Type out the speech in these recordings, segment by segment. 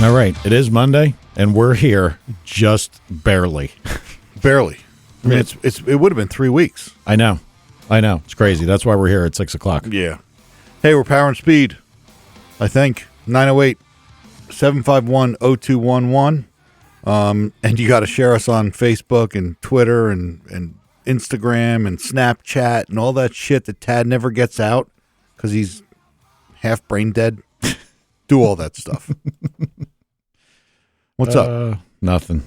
All right. It is Monday, and we're here just barely. Barely. I mean, it would have been 3 weeks. I know. It's crazy. That's why we're here at 6 o'clock. Yeah. Hey, we're Power and Speed, I think. 908-751-0211. And you got to share us on Facebook and Twitter and Instagram and Snapchat and all that shit that Tad never gets out because he's half brain dead. Do all that stuff. What's up? Nothing.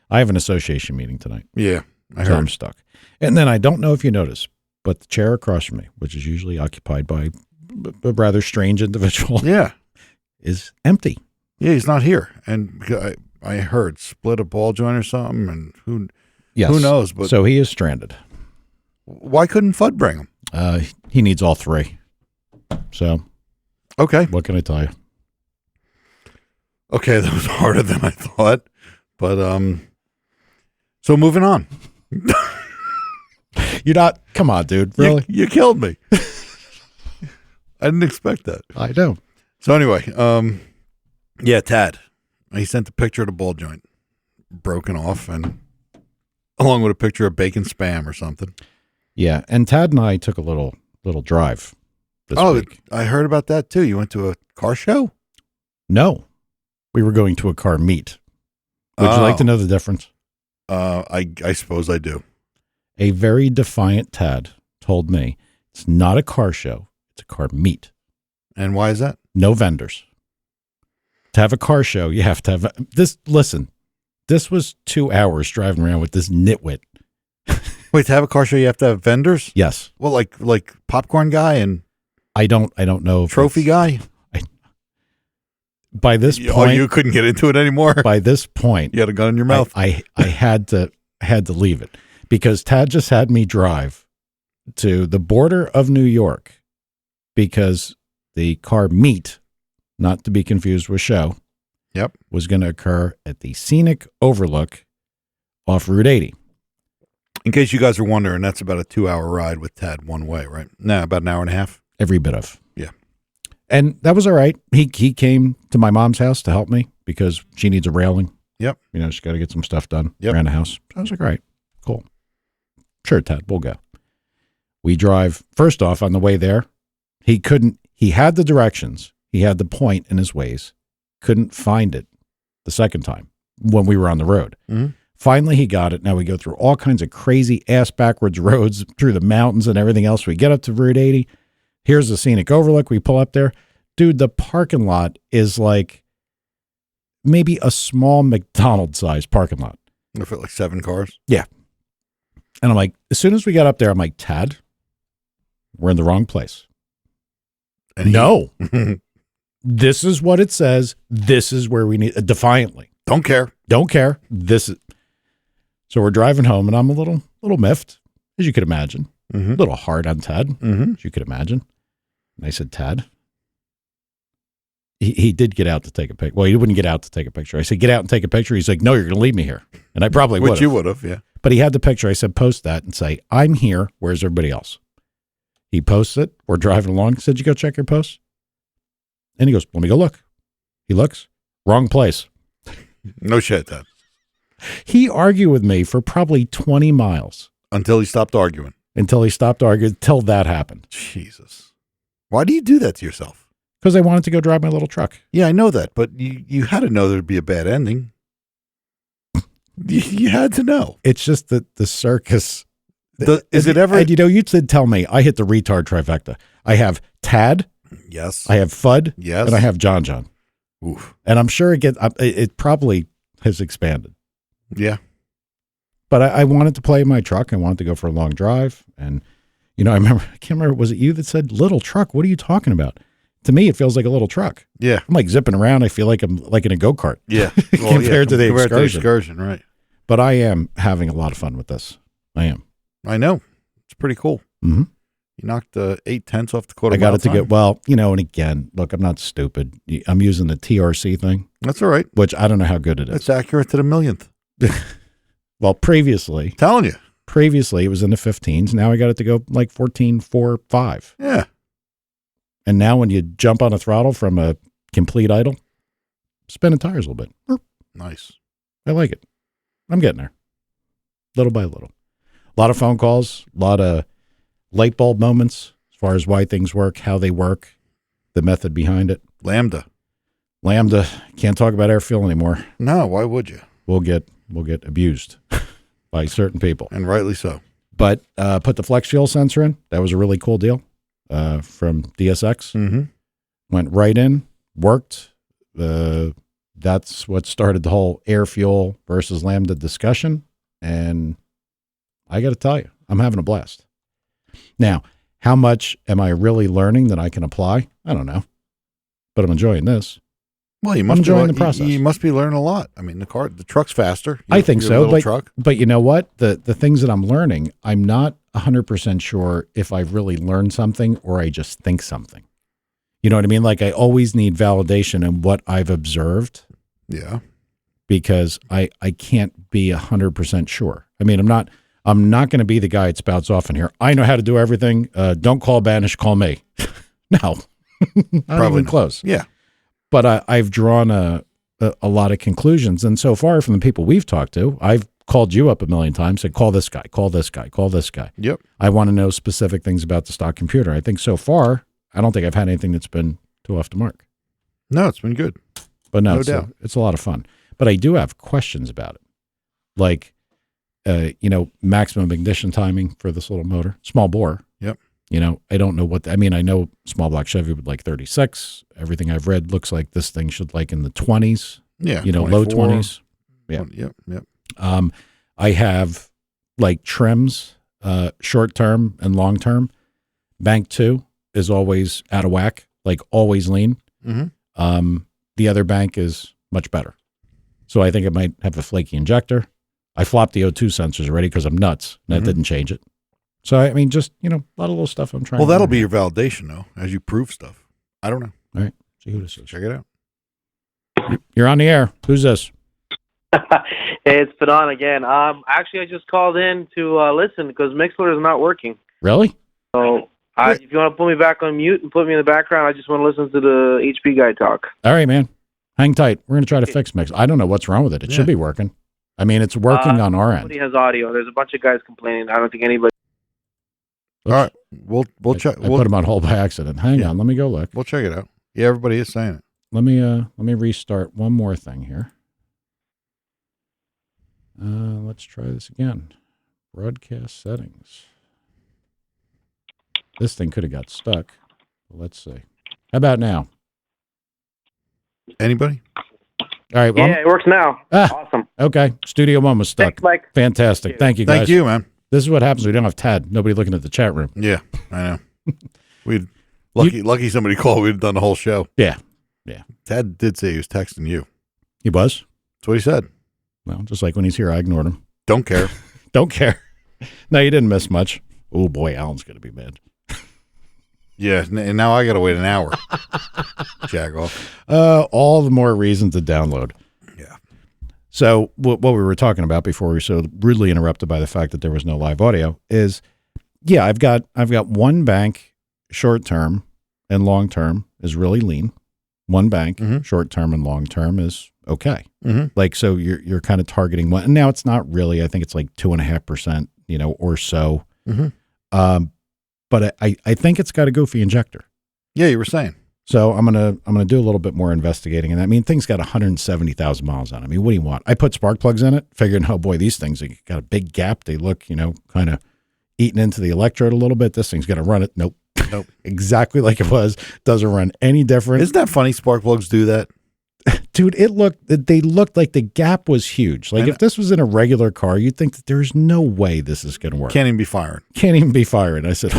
I have an association meeting tonight. Yeah, I so heard. I'm stuck. And then I don't know if you notice, but the chair across from me, which is usually occupied by a rather strange individual, is empty. Yeah, he's not here. And I heard split a ball joint or something, and who knows? But so he is stranded. Why couldn't Fudd bring him? He needs all three. So, okay. What can I tell you? Okay, that was harder than I thought. But, so moving on. You're not, come on, dude. Really? You killed me. I didn't expect that. I know. So anyway, yeah, Tad. He sent a picture of the ball joint broken off, and along with a picture of bacon spam or something. Yeah, and Tad and I took a little drive this week. I heard about that too. You went to a car show? No, we were going to a car meet. Would you like to know the difference? I suppose I do. A very defiant Tad told me it's not a car show; it's a car meet. And why is that? No vendors. To have a car show, you have to have this. Listen, this was 2 hours driving around with this nitwit. Wait, to have a car show, you have to have vendors? Yes. Well, like popcorn guy and I don't know if trophy guy. By this point, you couldn't get into it anymore. By this point, you had a gun in your mouth. I had to leave it because Tad just had me drive to the border of New York because the car meet, not to be confused with show, was going to occur at the scenic overlook off Route 80. In case you guys are wondering, that's about a 2-hour ride with Tad one way, right? No, about an hour and a half. Every bit of. Yeah. And that was all right. He came to my mom's house to help me because she needs a railing. Yep. You know, she's got to get some stuff done around the house. So I was like, all right, cool. Sure, Tad, we'll go. We drive. First off, on the way there, he had the directions. He had the point in his ways. Couldn't find it the second time when we were on the road. Mm-hmm. Finally, he got it. Now we go through all kinds of crazy ass backwards roads through the mountains and everything else. We get up to Route 80. Here's the scenic overlook. We pull up there. Dude, the parking lot is like maybe a small McDonald's sized parking lot. For like 7 cars? Yeah. And I'm like, as soon as we got up there, I'm like, Tad, we're in the wrong place. And no. This is what it says. This is where we need defiantly. Don't care. This is. So we're driving home, and I'm a little miffed, as you could imagine. Mm-hmm. A little hard on Tad, mm-hmm. as you could imagine. And I said, Tad, he did get out to take a picture. Well, he wouldn't get out to take a picture. I said, get out and take a picture. He's like, no, you're going to leave me here. And I probably would. Which you would have, yeah. But he had the picture. I said, post that and say, I'm here. Where's everybody else? He posts it. We're driving along. He said, you go check your posts? And he goes, let me go look. He looks. Wrong place. No shit, Tad. He argued with me for probably 20 miles. Until he stopped arguing. Until that happened. Jesus. Why do you do that to yourself? Because I wanted to go drive my little truck. Yeah, I know that. But you had to know there'd be a bad ending. You had to know. It's just that the circus. Is it ever? And, you know, you did tell me I hit the retard trifecta. I have Tad. Yes. I have Fudd. Yes. And I have John. Oof. And I'm sure it probably has expanded. Yeah. But I wanted to play my truck. I wanted to go for a long drive. And, you know, I can't remember, was it you that said, little truck? What are you talking about? To me, it feels like a little truck. Yeah. I'm like zipping around. I feel like I'm like in a go-kart. Yeah. Well, compared to the excursion. Right. But I am having a lot of fun with this. I am. I know. It's pretty cool. Mm-hmm. You knocked 8/10 off the quarter. I got it to get, well, you know, and again, look, I'm not stupid. I'm using the TRC thing. That's all right. Which I don't know how good it is. It's accurate to the millionth. Well, previously. Telling you. Previously, it was in the 15s. Now I got it to go like 14, 4, 5. Yeah. And now when you jump on a throttle from a complete idle, spinning tires a little bit. Nice. I like it. I'm getting there, little by little. A lot of phone calls, a lot of light bulb moments as far as why things work, how they work, the method behind it. Lambda. Can't talk about air fuel anymore. No, why would you? We'll get abused by certain people, and rightly so. But put the flex fuel sensor in. That was a really cool deal from DSX. Mm-hmm. Went right in, worked. That's what started the whole air fuel versus Lambda discussion. And I got to tell you, I'm having a blast. Now, how much am I really learning that I can apply? I don't know, but I'm enjoying this. Well, you must enjoying the process. You must be learning a lot. I mean, the truck's faster. I think so, truck. But you know what? The things that I'm learning, I'm not 100% sure if I've really learned something or I just think something. You know what I mean? Like I always need validation in what I've observed. Yeah. Because I can't be 100% sure. I mean, I'm not going to be the guy that spouts off in here. I know how to do everything. Don't call Banish, call me. No, not even close. Yeah. But I've drawn a lot of conclusions. And so far from the people we've talked to, I've called you up a million times, said, call this guy, call this guy, call this guy. Yep. I want to know specific things about the stock computer. I think so far, I don't think I've had anything that's been too off the mark. No, it's been good. But no doubt. It's a lot of fun. But I do have questions about it. Like, maximum ignition timing for this little motor, small bore. Yep. I don't know I know small block Chevy would like 36. Everything I've read looks like this thing should like in the 20s. Yeah. Low 20s. Yeah. Yep. I have like trims, short term and long term. Bank 2 is always out of whack, like always lean. Mm-hmm. The other bank is much better. So I think it might have a flaky injector. I flopped the O2 sensors already because I'm nuts. And that didn't change it. So, I mean, just, a lot of little stuff I'm trying. Well, that'll be your validation, though, as you prove stuff. I don't know. All right. See who this is. Check it out. You're on the air. Who's this? Hey, it's Fadon again. Actually, I just called in to listen because Mixler is not working. Really? So, if you want to put me back on mute and put me in the background, I just want to listen to the HP guy talk. All right, man. Hang tight. We're going to try to fix Mix. I don't know what's wrong with it. It should be working. I mean, it's working on our end. Nobody has audio. There's a bunch of guys complaining. I don't think anybody. All right, we'll check. I put them on hold by accident. Hang on, let me go look. We'll check it out. Yeah, everybody is saying it. Let me restart one more thing here. Let's try this again. Broadcast settings. This thing could have got stuck. Let's see. How about now? Anybody? All right. Well, yeah, it works now. Awesome. Okay. Studio 1 was stuck. Thanks, Mike. Fantastic. Thank you, guys. Thank you, man. This is what happens when we don't have Tad. Nobody looking at the chat room. Yeah, I know. We'd lucky somebody called. We'd have done the whole show. Yeah. Tad did say he was texting you. He was? That's what he said. Well, just like when he's here, I ignored him. Don't care. Don't care. No, you didn't miss much. Oh, boy, Alan's going to be mad. Yeah, and now I got to wait an hour. Jag off. All the more reason to download. Yeah. So what we were talking about before we were so rudely interrupted by the fact that there was no live audio is, yeah, I've got one bank, short term and long term is really lean. One bank, short term and long term is okay. Like, so you're kind of targeting one. And now it's not really, I think it's like 2.5%, or so. But I think it's got a goofy injector. Yeah, you were saying. So I'm gonna do a little bit more investigating. And I mean, things got 170,000 miles on it. I mean, what do you want? I put spark plugs in it, figuring, oh boy, these things got a big gap. They look, kind of eating into the electrode a little bit. This thing's gonna run it. Nope. Exactly like it was. Doesn't run any different. Isn't that funny? Spark plugs do that. Dude, they looked like the gap was huge. Like if this was in a regular car, you'd think that there's no way this is going to work. Can't even be firing. Can't even be firing. I said,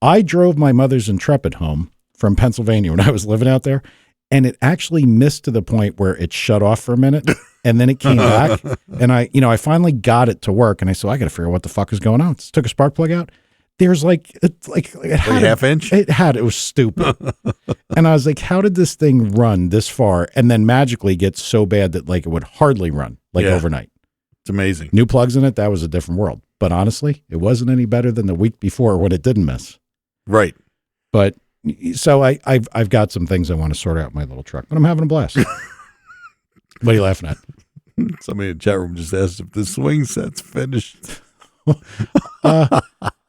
I drove my mother's Intrepid home from Pennsylvania when I was living out there, and it actually missed to the point where it shut off for a minute, and then it came back, and I finally got it to work, and I said, I got to figure out what the fuck is going on. Took a spark plug out. There's it had a half inch. It was stupid. And I was like, how did this thing run this far and then magically get so bad that it would hardly run overnight? It's amazing. New plugs in it. That was a different world. But honestly, it wasn't any better than the week before when it didn't miss. Right. But so I've got some things I want to sort out in my little truck, but I'm having a blast. What are you laughing at? Somebody in the chat room just asked if the swing set's finished.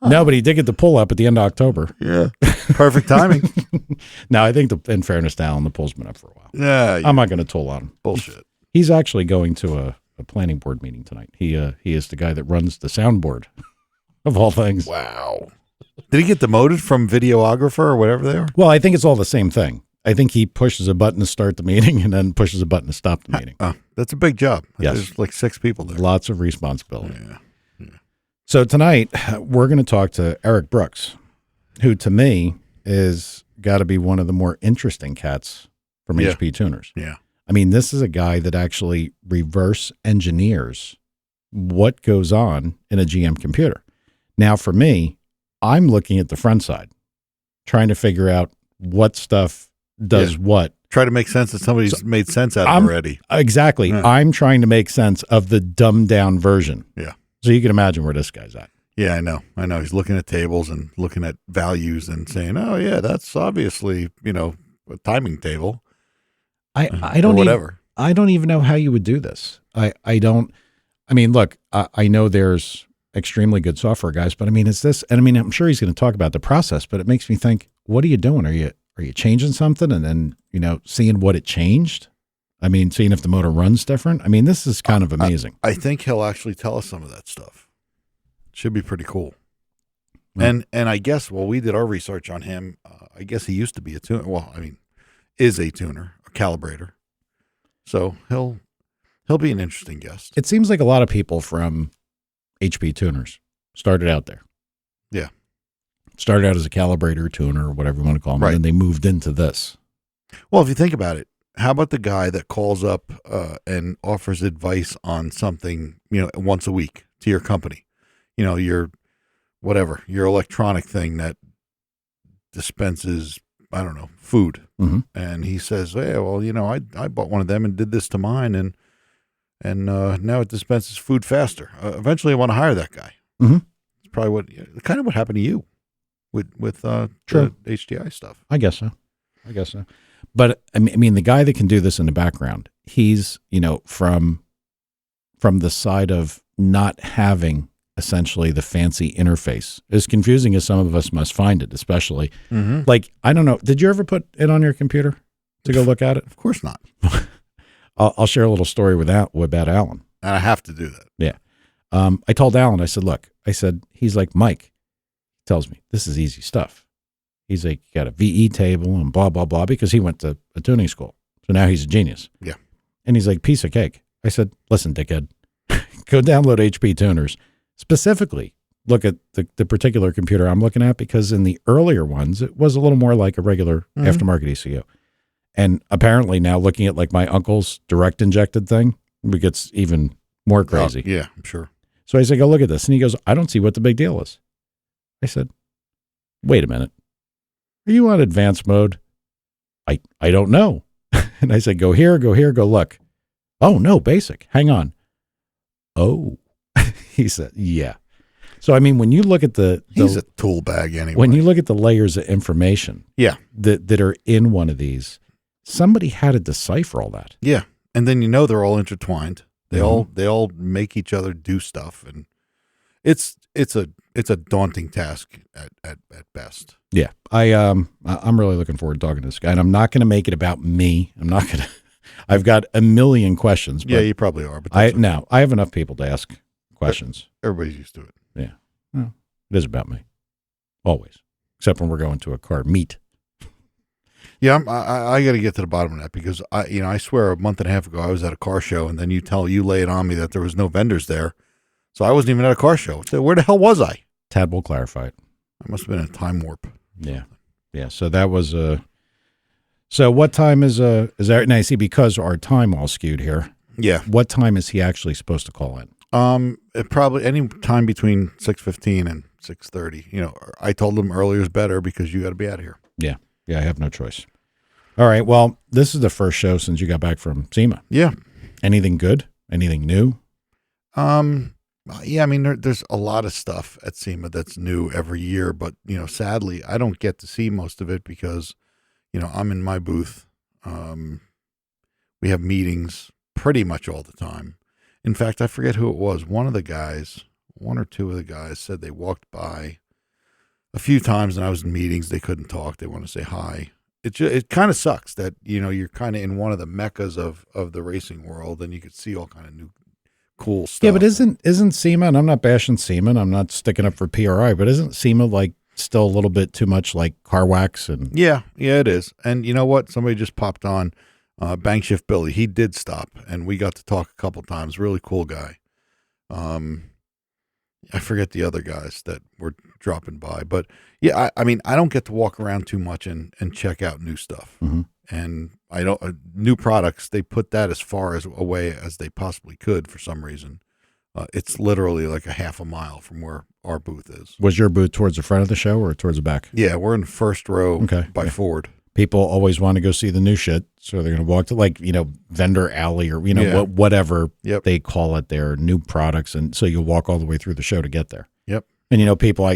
No, but he did get the pull up at the end of October. Yeah. Perfect timing. No, I think, in fairness to Alan, the pull's been up for a while. Yeah. I'm not going to tool on him. Bullshit. He's actually going to a planning board meeting tonight. He is the guy that runs the soundboard, of all things. Wow. Did he get demoted from videographer or whatever they are? Well, I think it's all the same thing. I think he pushes a button to start the meeting and then pushes a button to stop the meeting. Oh, that's a big job. Yes. There's like 6 people there. Lots of responsibility. Yeah. So tonight, we're going to talk to Eric Brooks, who to me is got to be one of the more interesting cats from HP tuners. Yeah. I mean, this is a guy that actually reverse engineers what goes on in a GM computer. Now, for me, I'm looking at the front side, trying to figure out what stuff does what. Try to make sense that somebody's made sense out of it already. Exactly. Yeah. I'm trying to make sense of the dumbed down version. Yeah. So you can imagine where this guy's at. Yeah, I know. He's looking at tables and looking at values and saying, "Oh, yeah, that's obviously, a timing table." I don't whatever. I don't even know how you would do this. I don't. I mean, look, I know there's extremely good software guys, but I mean, it's this, and I mean, I'm sure he's going to talk about the process, but it makes me think, what are you doing? Are you changing something and then seeing what it changed? I mean, seeing if the motor runs different. I mean, this is kind of amazing. I think he'll actually tell us some of that stuff. Should be pretty cool. Mm. And I guess, we did our research on him. I guess he used to be a tuner. Well, I mean, is a tuner, a calibrator. So he'll be an interesting guest. It seems like a lot of people from HP tuners started out there. Yeah. Started out as a calibrator, tuner, or whatever you want to call them. Right. And then they moved into this. Well, if you think about it, how about the guy that calls up and offers advice on something, once a week to your company? Your electronic thing that dispenses, I don't know, food. Mm-hmm. And he says, "Hey, well, I bought one of them and did this to mine, and now it dispenses food faster." Eventually, I want to hire that guy. Mm-hmm. It's probably kind of what happened to you with True. the HDI stuff. I guess so. But I mean, the guy that can do this in the background, he's, from the side of not having essentially the fancy interface, as confusing as some of us must find it, especially like, I don't know. Did you ever put it on your computer to go look at it? Of course not. I'll share a little story about Alan. And I have to do that. Yeah. I told Alan, I said, look, he's like, Mike tells me this is easy stuff. He's like, got a VE table and blah, blah, blah, because he went to a tuning school. So now he's a genius. Yeah. And he's like, piece of cake. I said, listen, dickhead, go download HP tuners. Specifically, look at the particular computer I'm looking at, because in the earlier ones, it was a little more like a regular aftermarket ECU. And apparently now looking at like my uncle's direct injected thing, it gets even more crazy. Yeah, I'm sure. So I said, go look at this. And he goes, I don't see what the big deal is. I said, wait a minute. Are you on advanced mode? I don't know. And I said, go here, go look. Oh, no, basic. Hang on. Oh, he said, yeah. So, I mean, when you look at he's a tool bag anyway. When you look at the layers of information that are in one of these, somebody had to decipher all that. Yeah. And then, they're all intertwined. They all make each other do stuff. And it's a daunting task at best. Yeah. I'm really looking forward to talking to this guy, and I'm not going to make it about me. I've got a million questions. But yeah, you probably are. But I have enough people to ask questions. Everybody's used to it. Yeah. Well, it is about me. Always. Except when we're going to a car meet. Yeah, I got to get to the bottom of that, because I swear a month and a half ago I was at a car show, and then you lay it on me that there was no vendors there. So I wasn't even at a car show. So where the hell was I? Tad will clarify it. I must have been in a time warp. Yeah. Yeah. So that was so what time is that? Now I see, because our time all skewed here. Yeah. What time is he actually supposed to call in? Probably any time between 6:15 and 6:30. I told him earlier is better because you got to be out of here. Yeah. Yeah. I have no choice. All right. Well, this is the first show since you got back from SEMA. Yeah. Anything good? Anything new? Yeah, I mean, there's a lot of stuff at SEMA that's new every year, but, sadly, I don't get to see most of it because, I'm in my booth. We have meetings pretty much all the time. In fact, I forget who it was. One or two of the guys said they walked by a few times, and I was in meetings. They couldn't talk. They want to say hi. It kind of sucks that, you're kind of in one of the meccas of the racing world, and you could see all kind of new cool stuff. Yeah, but isn't SEMA, and I'm not bashing SEMA, and I'm not sticking up for PRI, but isn't SEMA like still a little bit too much like car wax? And Yeah, it is. And you know what? Somebody just popped on, Bank Shift Billy. He did stop, and we got to talk a couple times. Really cool guy. I forget the other guys that were dropping by, but yeah, I mean, I don't get to walk around too much and check out new stuff. Mm-hmm. And I don't, new products, they put that as far as away as they possibly could for some reason. It's literally like a half a mile from where our booth is. Was your booth towards the front of the show or towards the back? Yeah, we're in the first row by Ford. People always want to go see the new shit, so they're going to walk to vendor alley or whatever they call it there, new products, and so you'll walk all the way through the show to get there. Yep. And people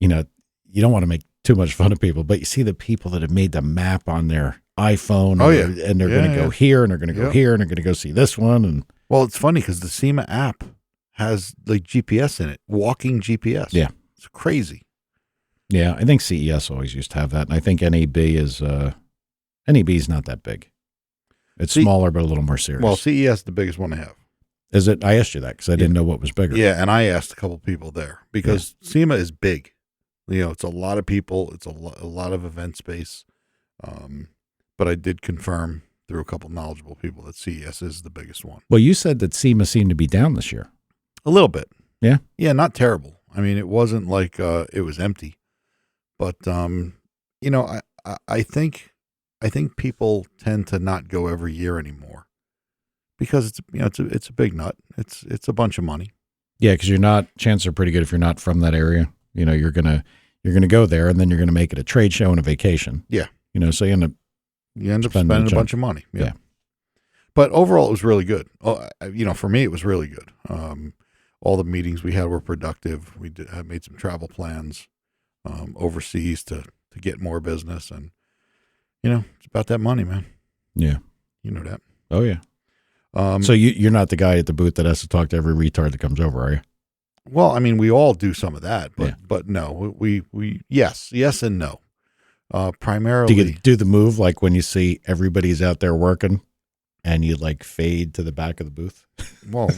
you don't want to make too much fun of people, but you see the people that have made the map on their iPhone, and they're going to go here, and they're going to go here, and they're going to go see this one. And well, it's funny because the SEMA app has like GPS in it, walking GPS. Yeah, it's crazy. Yeah, I think CES always used to have that, and I think NEB is not that big. It's smaller, but a little more serious. Well, CES is the biggest one they have. Is it? I asked you that because I didn't know what was bigger. Yeah, and I asked a couple people there because SEMA is big. It's a lot of people. It's a lot of event space. But I did confirm through a couple knowledgeable people that CES is the biggest one. Well, you said that SEMA seemed to be down this year. A little bit. Yeah? Yeah, not terrible. I mean, it wasn't like it was empty. But, I think people tend to not go every year anymore because it's a big nut. It's a bunch of money. Yeah, because chances are pretty good if you're not from that area. You're gonna go there, and then you're gonna make it a trade show and a vacation. Yeah. So you end up spending a bunch of money. Yeah. But overall, it was really good. For me, it was really good. All the meetings we had were productive. We made some travel plans overseas to get more business, and it's about that money, man. Yeah, you know that. Oh yeah. So you're not the guy at the booth that has to talk to every retard that comes over, are you? Well, I mean, we all do some of that, but no, we yes and no. Primarily, do you do the move like when you see everybody's out there working, and you like fade to the back of the booth? Well,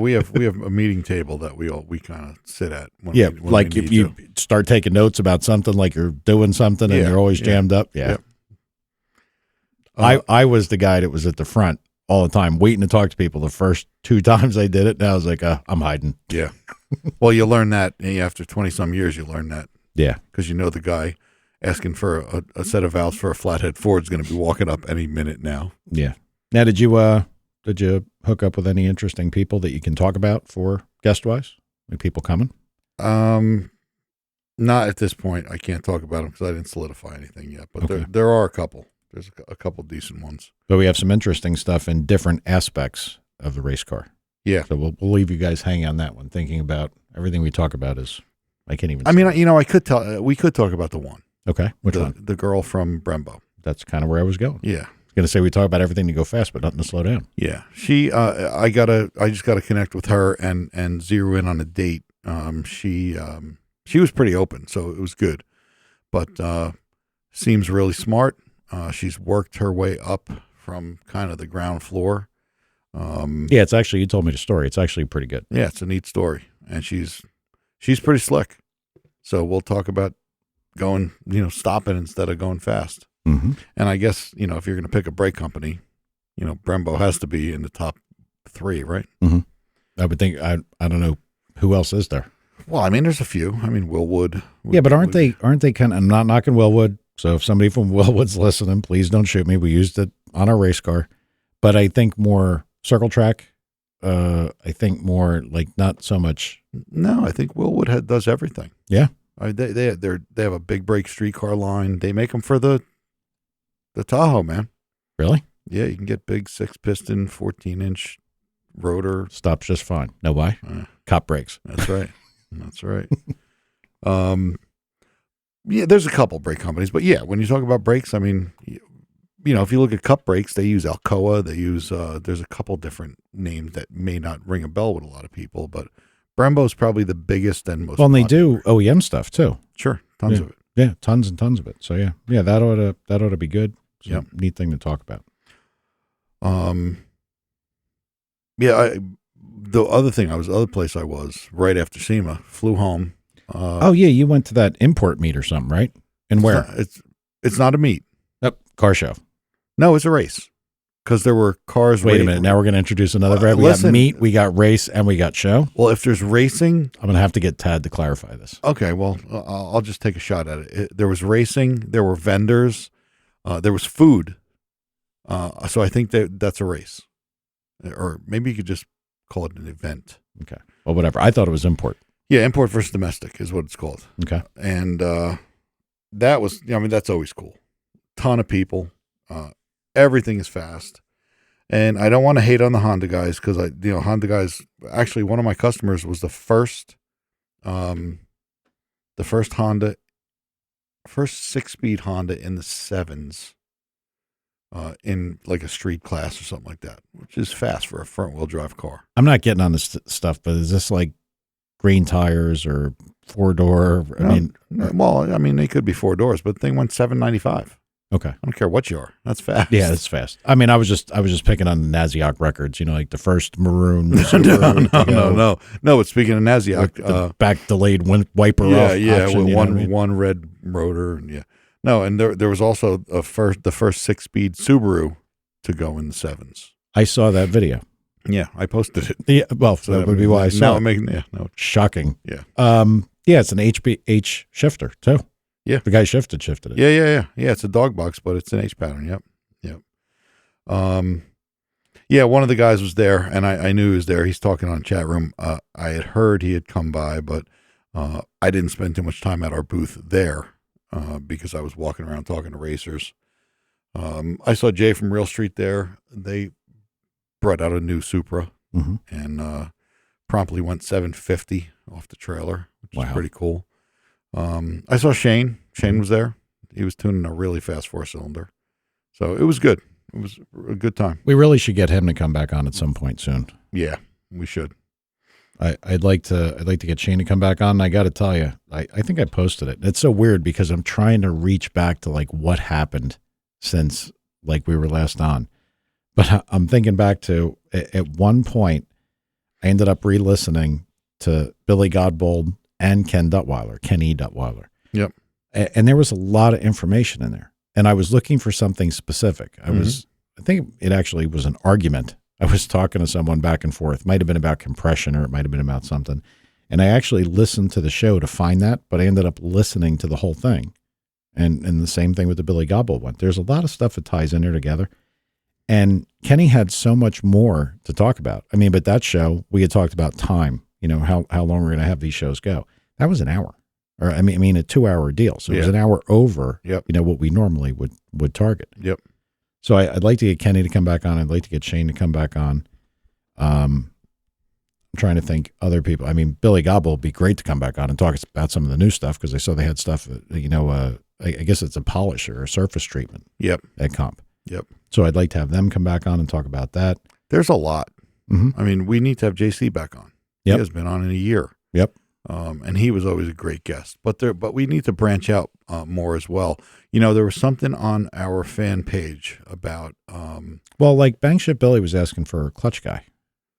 we have a meeting table that we kind of sit at. When if you start taking notes about something, like you're doing something, and you're always jammed up. Yeah. I was the guy that was at the front all the time, waiting to talk to people. The first 2 times I did it, and I was like, I'm hiding. Yeah. Well, you learn that after 20-some years. You learn that. Yeah. Because the guy asking for a set of valves for a flathead Ford is going to be walking up any minute now. Yeah. Now, did you hook up with any interesting people that you can talk about for guest-wise? Any people coming? Not at this point. I can't talk about them because I didn't solidify anything yet. But there are a couple. There's a couple decent ones. But we have some interesting stuff in different aspects of the race car. Yeah. So we'll leave you guys hanging on that one, thinking about everything we talk about is, I can't even. I mean, I could tell, we could talk about the one. Okay. Which one? The girl from Brembo. That's kind of where I was going. Yeah. I was going to say we talk about everything to go fast, but nothing to slow down. Yeah. She, I just got to connect with her and zero in on a date. She was pretty open, so it was good, but seems really smart. She's worked her way up from kind of the ground floor. It's actually, you told me the story. It's actually pretty good. Yeah, it's a neat story, and she's pretty slick. So we'll talk about going, stopping instead of going fast. Mm-hmm. And I guess, if you're going to pick a brake company, Brembo has to be in the top 3, right? Mm-hmm. I would think, I don't know who else is there. Well, I mean, there's a few. I mean, Willwood. But aren't they kind of, I'm not knocking Willwood. So if somebody from Willwood's listening, please don't shoot me. We used it on our race car, but I think more Circle Track. I think more like not so much. No, I think Willwood does everything. Yeah. They have a big brake streetcar line. They make them for the Tahoe, man. Really? Yeah, you can get big 6-piston, 14-inch rotor. Stops just fine. Know why? Cop brakes. That's right. That's right. There's a couple brake companies, but when you talk about brakes, I mean, if you look at cup brakes, they use Alcoa. They use there's a couple different names that may not ring a bell with a lot of people, but Brembo's probably the biggest and most. Well, and they popular. do OEM stuff too. Sure, tons of it. Yeah, tons and tons of it. So yeah, that ought to be good. It's a neat thing to talk about. The other place I was right after SEMA, flew home. You went to that import meet or something, right? And where? It's not a meet. Yep, car show. No, it's a race. Because there were cars. Wait a minute. Now we're going to introduce another variable. We got meet, we got race, and we got show. Well, if there's racing, I'm going to have to get Tad to clarify this. Okay. Well, I'll just take a shot at it. There was racing. There were vendors. There was food. So I think that's a race, or maybe you could just call it an event. Okay. Well, whatever. I thought it was import. Yeah, import versus domestic is what it's called. Okay. And that was, that's always cool. Ton of people. Everything is fast. And I don't want to hate on the Honda guys because Honda guys, actually one of my customers was the first Honda, first 6-speed Honda in the 7s in like a street class or something like that, which is fast for a front wheel drive car. I'm not getting on this stuff, but is this like green tires or 4-door? They could be 4 doors, but the thing went $795. Okay. I don't care what you are. That's fast. Yeah, that's fast. I mean, I was just picking on the Naziok records, like the first maroon. No. But speaking of Naziok, the back delayed wiper off. Action, with one red rotor. And and there was also the first 6-speed Subaru to go in the 7s. I saw that video. Yeah, I posted it. Yeah, well, so that would be why I saw it. Shocking. Yeah. It's an H shifter too. Yeah. The guy shifted it. Yeah. It's a dog box, but it's an H pattern. Yep. One of the guys was there, and I knew he was there. He's talking on chat room. I had heard he had come by, but I didn't spend too much time at our booth there because I was walking around talking to racers. I saw Jay from Real Street there. They brought out a new Supra and promptly went $750 off the trailer, which is pretty cool. I saw Shane. Shane was there. He was tuning a really fast 4-cylinder. So it was good. It was a good time. We really should get him to come back on at some point soon. Yeah, we should. I'd like to get Shane to come back on. And I got to tell you, I think I posted it. It's so weird because I'm trying to reach back to like what happened since like we were last on. But I'm thinking back to at one point, I ended up re-listening to Billy Godbold and Kenny Duttweiler. Yep. And there was a lot of information in there. And I was looking for something specific. I think it actually was an argument. I was talking to someone back and forth. It might have been about compression or it might have been about something. And I actually listened to the show to find that, but I ended up listening to the whole thing. And the same thing with the Billy Godbold one. There's a lot of stuff that ties in there together. And Kenny had so much more to talk about. I mean, but that show, we had talked about time, how long we're going to have these shows go. That was an hour, or I mean a 2-hour deal. So it was an hour over, what we normally would target. Yep. So I'd like to get Kenny to come back on. I'd like to get Shane to come back on. I'm trying to think other people. I mean, Billy Gobble would be great to come back on and talk about some of the new stuff because I saw they had stuff, I guess it's a polish or a surface treatment. Yep. At Comp. Yep. So I'd like to have them come back on and talk about that. There's a lot. Mm-hmm. I mean, we need to have JC back on. Yep. He has been on in a year. Yep. And he was always a great guest. But we need to branch out more as well. There was something on our fan page about. Like Bangship Billy was asking for a clutch guy,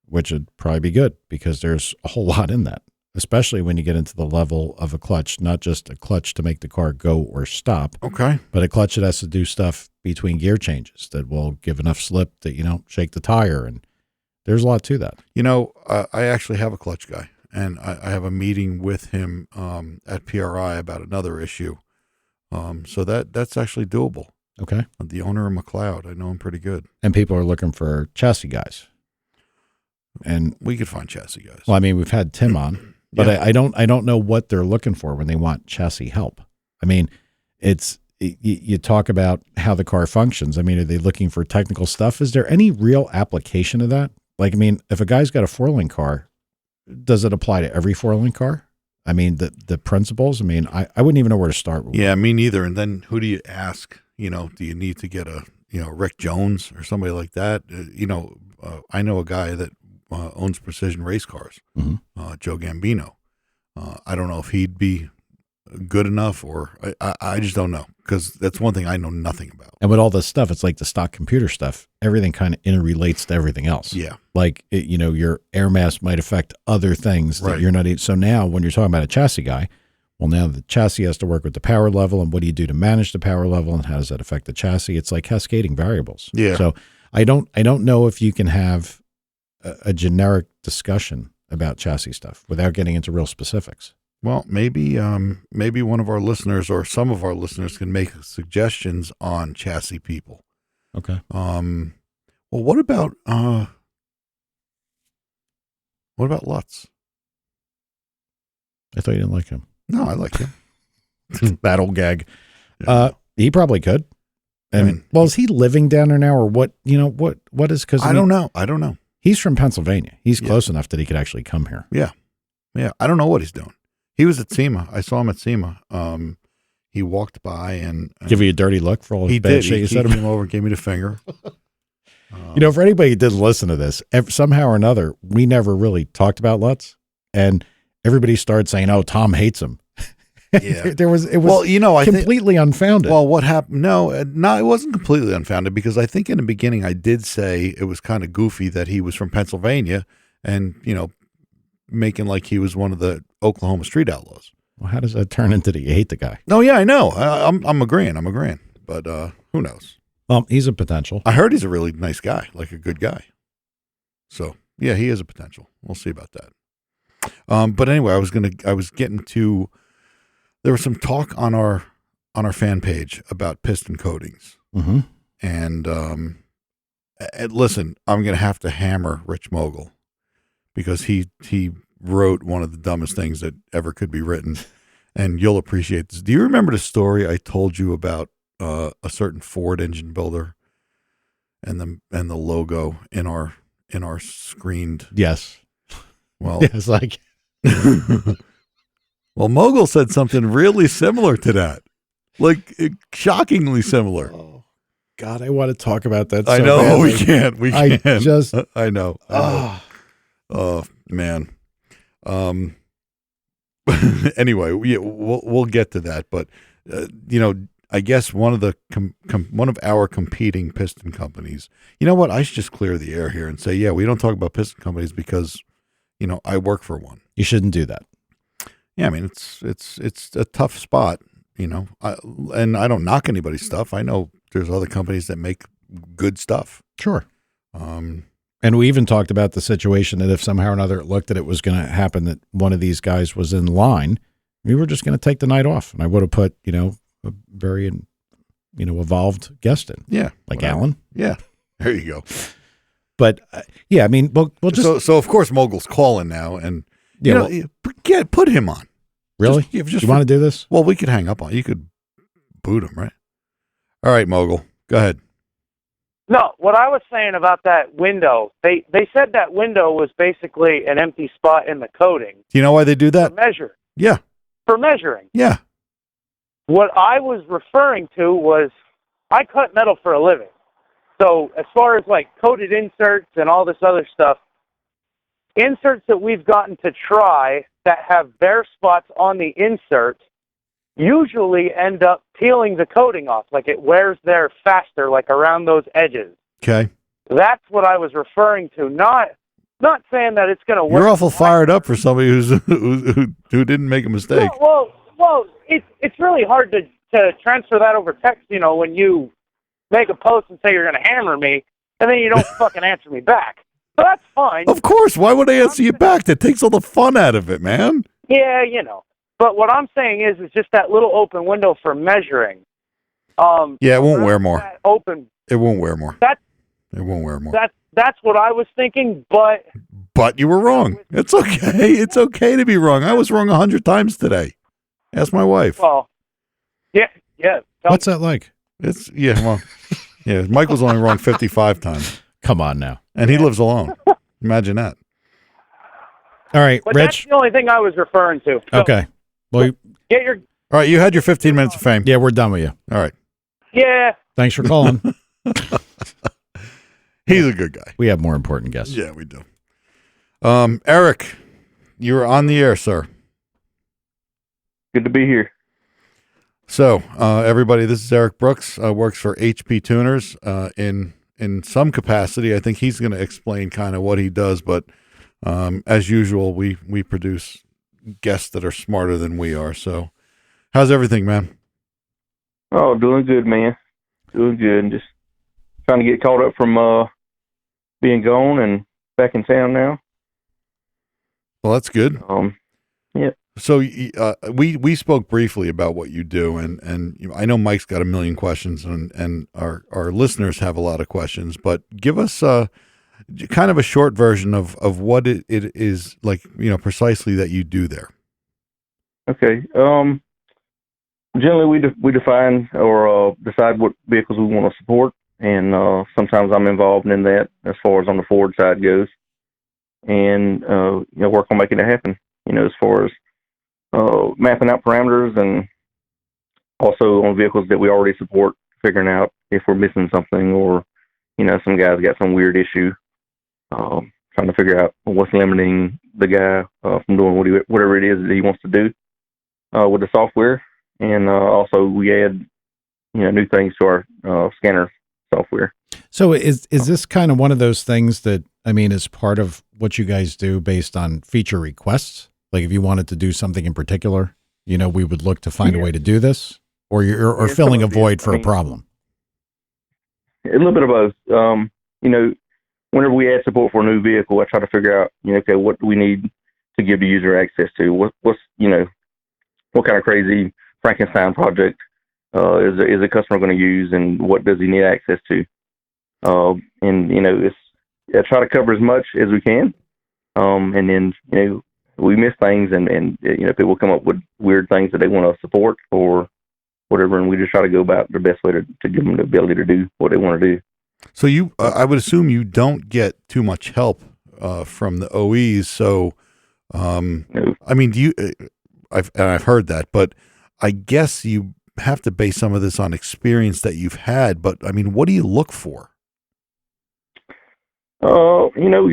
which would probably be good because there's a whole lot in that, especially when you get into the level of a clutch, not just a clutch to make the car go or stop. Okay. But a clutch that has to do stuff between gear changes that will give enough slip that, shake the tire. And there's a lot to that. I actually have a clutch guy. And I have a meeting with him at PRI about another issue. So that's actually doable. Okay. The owner of McLeod, I know him pretty good. And people are looking for chassis guys. And we could find chassis guys. Well, I mean, we've had Tim on, but I don't know what they're looking for when they want chassis help. I mean, you talk about how the car functions. I mean, are they looking for technical stuff? Is there any real application of that? Like, I mean, if a guy's got a 4-link car, does it apply to every 4-link car? I mean, the principles, I wouldn't even know where to start with. Yeah, me neither. And then who do you ask? Do you need to get a Rick Jones or somebody like that. I know a guy that owns Precision Race Cars, Joe Gambino. I don't know if he'd be good enough, or I just don't know, because that's one thing I know nothing about. And with all this stuff, it's like the stock computer stuff. Everything kind of interrelates to everything else. Yeah. Like, your air mass might affect other things that you're not. So now when you're talking about a chassis guy, well, now the chassis has to work with the power level, and what do you do to manage the power level, and how does that affect the chassis? It's like cascading variables. Yeah. So I don't know if you can have a generic discussion about chassis stuff without getting into real specifics. Well, maybe one of our listeners or some of our listeners can make suggestions on chassis people. Okay. Well, what about Lutz? I thought you didn't like him. No, I like him. That old gag. Yeah. He probably could. Is he living down there now, or what? What is? Because I don't know. He's from Pennsylvania. He's close enough that he could actually come here. Yeah. I don't know what he's doing. He was at SEMA. I saw him at SEMA. He walked by and give you a dirty look for all his bad shit you said. He came over and gave me the finger. For anybody who didn't listen to this, somehow or another, we never really talked about Lutz, and everybody started saying, "Oh, Tom hates him." Yeah, it was completely unfounded. Well, what happened? No, it wasn't completely unfounded, because I think in the beginning I did say it was kind of goofy that he was from Pennsylvania, and making like he was one of the Oklahoma street outlaws. Well, how does that turn into you hate the guy? No, yeah, I know. I'm agreeing, but who knows? He's a potential. I heard he's a really nice guy, like a good guy. So yeah, he is a potential. We'll see about that. But anyway, there was some talk on our fan page about piston coatings. Mm-hmm. And listen, I'm going to have to hammer Rich Mogul, because he wrote one of the dumbest things that ever could be written, and you'll appreciate this. Do you remember the story I told you about a certain Ford engine builder and the logo in our screened? Yes. Well, it's like. Well, Mogul said something really similar to that, like shockingly similar. Oh, God, I want to talk about that. I know badly. We can't. I know. Oh man. Anyway, we'll get to that, but I guess one of our competing piston companies. You know what? I should just clear the air here and say, yeah, we don't talk about piston companies because, I work for one. You shouldn't do that. Yeah, I mean it's a tough spot, and I don't knock anybody's stuff. I know there's other companies that make good stuff. Sure. And we even talked about the situation that if somehow or another it looked that it was going to happen that one of these guys was in line, we were just going to take the night off, and I would have put a very evolved guest in. Yeah, like whatever. Alan. Yeah, there you go. But yeah, I mean, we'll just so of course Mogul's calling now, and. Put him on. Really? You want to do this? Well, we could hang up on. You could boot him, right? All right, Mogul, go ahead. No, what I was saying about that window, they said that window was basically an empty spot in the coating. Do you know why they do that? For measure. Yeah. For measuring. Yeah. What I was referring to was I cut metal for a living. So as far as like coated inserts and all this other stuff, inserts that we've gotten to try that have bare spots on the insert usually end up peeling the coating off. Like it wears there faster, like around those edges. Okay. That's what I was referring to. Not saying that it's going to work. You're awful fired up for somebody who didn't make a mistake. Well, it's really hard to transfer that over text, when you make a post and say you're going to hammer me, and then you don't fucking answer me back. So that's fine. Of course. Why would I answer you back? That takes all the fun out of it, man. Yeah, But what I'm saying is just that little open window for measuring. Yeah, it won't wear more. It won't wear more. It won't wear more. That's what I was thinking, but... But you were wrong. It's okay. It's okay to be wrong. I was wrong 100 times today. Ask my wife. Well, yeah. What's that like? Mike was only wrong 55 times. Come on now. And he lives alone. Imagine that. All right, but Rich. That's the only thing I was referring to. So okay. Well, get your... All right, you had your 15 minutes of fame. Yeah, we're done with you. All right. Yeah. Thanks for calling. He's a good guy. We have more important guests. Yeah, we do. Eric, you're on the air, sir. Good to be here. So, everybody, this is Eric Brooks. Works for HP Tuners in some capacity. I think he's going to explain kind of what he does, but as usual, we produce guests that are smarter than we are. So, how's everything, man? Oh, doing good, man. Doing good. Just trying to get caught up from being gone and back in town now. Well, that's good. Yeah. So we spoke briefly about what you do, and you know, I know Mike's got a million questions, and our listeners have a lot of questions. But give us kind of a short version of what it is like, you know, precisely that you do there. Okay. Generally, we define or decide what vehicles we want to support, and sometimes I'm involved in that as far as on the Ford side goes, and you know, work on making it happen. You know, as far as mapping out parameters, and also on vehicles that we already support, figuring out if we're missing something, or you know, some guy's got some weird issue. Trying to figure out what's limiting the guy from doing whatever it is that he wants to do with the software, and also we add, you know, new things to our scanner software. So is this kind of one of those things that, I mean, is part of what you guys do based on feature requests? Like if you wanted to do something in particular, you know, we would look to find a way to do this, or you're filling a void for a problem. A little bit of both. You know, whenever we add support for a new vehicle, I try to figure out, you know, okay, what do we need to give the user access to? What's you know, what kind of crazy Frankenstein project is a customer going to use, and what does he need access to? And you know, I try to cover as much as we can, and then you know, we miss things, and you know, people come up with weird things that they want to support or whatever, and we just try to go about the best way to give them the ability to do what they want to do. So you, I would assume you don't get too much help from the OEs. So, No. I mean, do you? I've heard that, but I guess you have to base some of this on experience that you've had. But I mean, what do you look for? You know,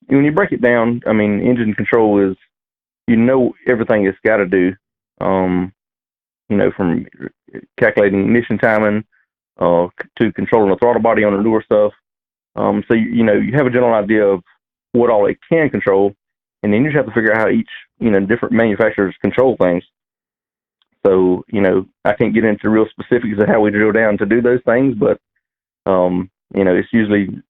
when you break it down, I mean, engine control is, you know, everything it's got to do. You know, from calculating ignition timing to controlling the throttle body on the newer stuff. So you know, you have a general idea of what all it can control, and then you just have to figure out how each, you know, different manufacturers control things. So you know, I can't get into real specifics of how we drill down to do those things, but you know, it's usually